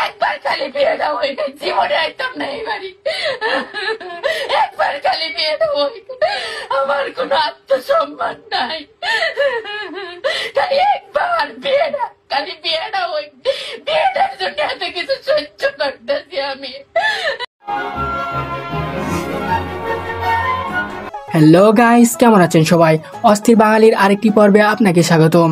একবার খালি বিয়েটা হই না, জীবনে আইতাম না এই বাড়ি। একবার খালি বিয়েটা হই, আমার কোনো আত্মসম্মান নাই। খালি একবার বিয়েটা, খালি বিয়েটা হই, বিয়েটার জন্য এত কিছু সহ্য করতেছি আমি। হ্যালো গাইস, কেমন আছেন সবাই? অস্থির বাঙালির আরেকটি পর্বে আপনাকে স্বাগতম।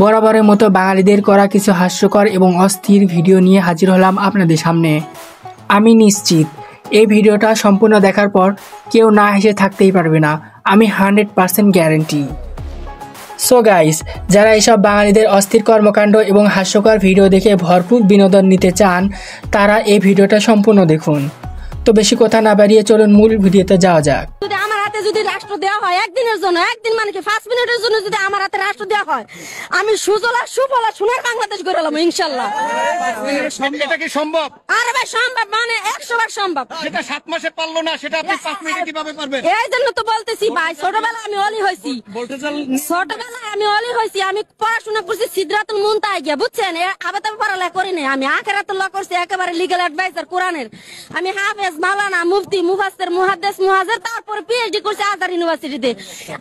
বরাবরের মতো বাঙালিদের করা কিছু হাস্যকর এবং অস্থির ভিডিও নিয়ে হাজির হলাম আপনাদের সামনে। আমি নিশ্চিত এই ভিডিওটা সম্পূর্ণ দেখার পর কেউ না হেসে থাকতেই পারবে না, আমি 100% গ্যারেন্টি। সো গাইস, যারা এসব বাঙালিদের অস্থির কর্মকাণ্ড এবং হাস্যকর ভিডিও দেখে ভরপুর বিনোদন নিতে চান, তারা এই ভিডিওটা সম্পূর্ণ দেখুন। তো বেশি কথা না বাড়িয়ে চলুন মূল ভিডিওতে যাওয়া যাক। যদি রাষ্ট্র দেওয়া হয় একদিনের জন্য, একদিন মানে কি 5 মিনিটের জন্য যদি আমার হাতে রাষ্ট্র দেওয়া হয়, আমি সুজলা সুফলা সোনার বাংলাদেশ গড়ে নেব ইনশাআল্লাহ। এটা কি সম্ভব? আরে ভাই সম্ভব, মানে 100 বার সম্ভব। সেটা 7 মাসে পারলো না, সেটা আপনি 5 মিনিটে কিভাবে পারবেন? এই জন্য তো বলতেছি ভাই, ছোটবেলায় আমি অলি হইছি, আমি পড়াশোনা করছি সিদরাতুল মুনতাহা গিয়া, বুঝছেন? আবার তবে পড়ালেখা করি নাই, আমি আখিরাতুল ল করছি, একেবারে লিগ্যাল অ্যাডভাইজার কোরআনের। আমি হাফেজ, মাওলানা, মুফতি, মুফাসসির, মুহাদ্দিস, মুহাজির, তারপর পিএইচডি করছি আজহার ইউনিভার্সিটিতে।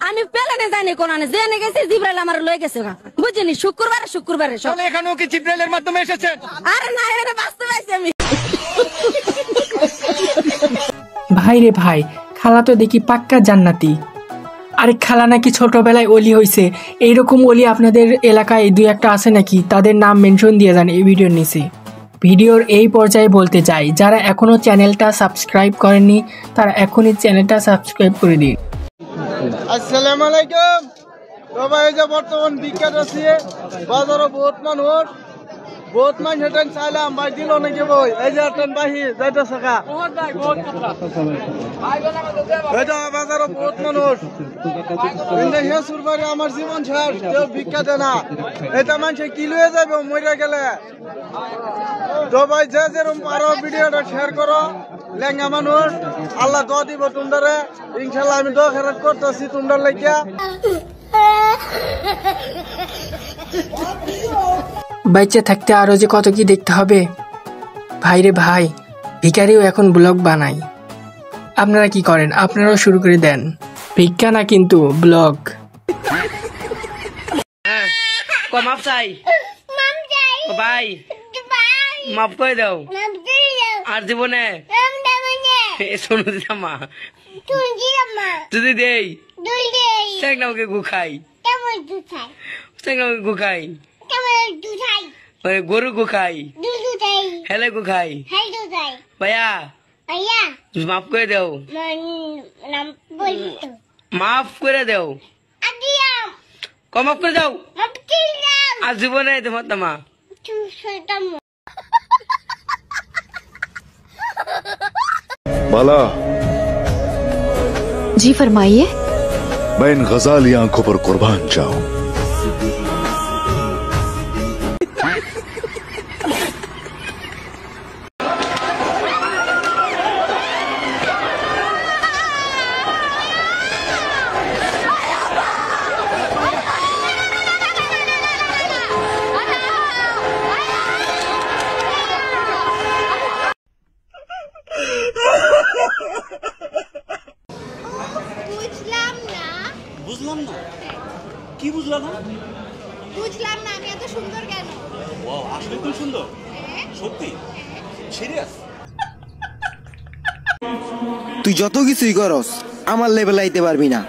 আমি প্লেনে যাইনি কোরআনে, জেনে গেছি জিবরাইল আমার লয়ে গেছে, বুঝছেন? শুক্রবারে সব। এখানেও কি জিবরাইলের মাধ্যমে এসেছেন? আরে না, এটা বাস্তবে আইছি আমি। ভাই রে ভাই, খালা তো দেখি পাক্কা জান্নাতি। আরে খালা নাকি ছোটবেলায় অলি হয়েছে, এইরকম অলি আপনাদের এলাকায় 2-1টা আছে নাকি? তাদের নাম মেনশন দিয়ে যান এই ভিডিওর নিচে। ভিডিওর এই পর্যায়ে বলতে চাই, যারা এখনও চ্যানেলটা সাবস্ক্রাইব করেননি তারা এখনই চ্যানেলটা সাবস্ক্রাইব করে দিন। আসসালামু আলাইকুম। সবাই যে বর্তমান বিখ্যাত আছে বাজারে বহুত মানুষ হেঁটেন চাইলাম ভাই দিল নাকি বই, এই যে হেঁটেন বাহির যাইতে থাকা বাজারে বহুত মানুষ। আমার জীবন শেষ, কেউ বিখ্যাত না, এটা মানুষে কি লয়ে যাবে মরে গেলে। তো ভাই যে যেরকম পারো ভিডিওটা শেয়ার করো, লেঙ্গা মানুষ আল্লাহ দোয়া দিব তোমরা, ইনশাল্লাহ আমি দোয়া খেরাত করতেছি তোমরা লাগিয়া। বাচ্চা থাকতে আরো যে কত কি দেখতে হবে। ভাই রে ভাই, ভিখারিও এখন ব্লগ বানাই। আপনারা কি করেন? আপনারাও শুরু করে দেন। ভিক্ষা না কিন্তু ব্লগ। মাপ চাই ভাই, মাপ করে দাও আর জীবনে শোনো মা যদি দেই চেংনাকে গুখাই, চেংনাকে গুখাই, গরু গুখাই, হেলে গুখাই। ভাইয়া মাফ করে দাও, মাফ করে দাও, মাফ করে দাও আর জীবনে তোমার মা। बाला जी फरमाइए। मैं इन गजाली आंखों पर कुर्बान जाऊं। বুঝলাম না কি বুঝলাম না আমি এত সুন্দর কেন? ওয়াও, আসলে খুব সুন্দর, সত্যি সিরিয়াস। তুই যত কিছুই করস আমার লেভেল আইতে পারবি না।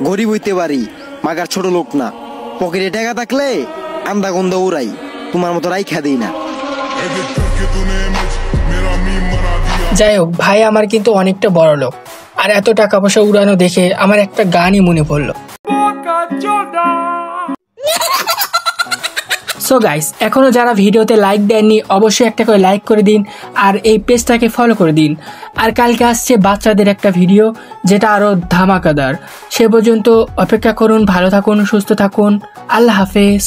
গরিব হইতে পারি, মাগার ছোট লোক না। পকেটে টাকা থাকলে আন্দা গন্ধা উড়াই, তোমার মতো রাইখা দিই না। যাই হোক, ভাই আমার কিন্তু অনেকটা বড় লোক, আর এত টাকা পয়সা উড়ানো দেখে আমার একটা গানই মনে পড়লো। সো গাইস, এখনও যারা ভিডিওতে লাইক দেননি অবশ্যই একটা করে লাইক করে দিন, আর এই পেজটাকে ফলো করে দিন। আর কালকে আসছে বাচ্চাদের একটা ভিডিও, যেটা আরও ধামাকাদার। সে পর্যন্ত অপেক্ষা করুন, ভালো থাকুন, সুস্থ থাকুন, আল্লাহ হাফেজ।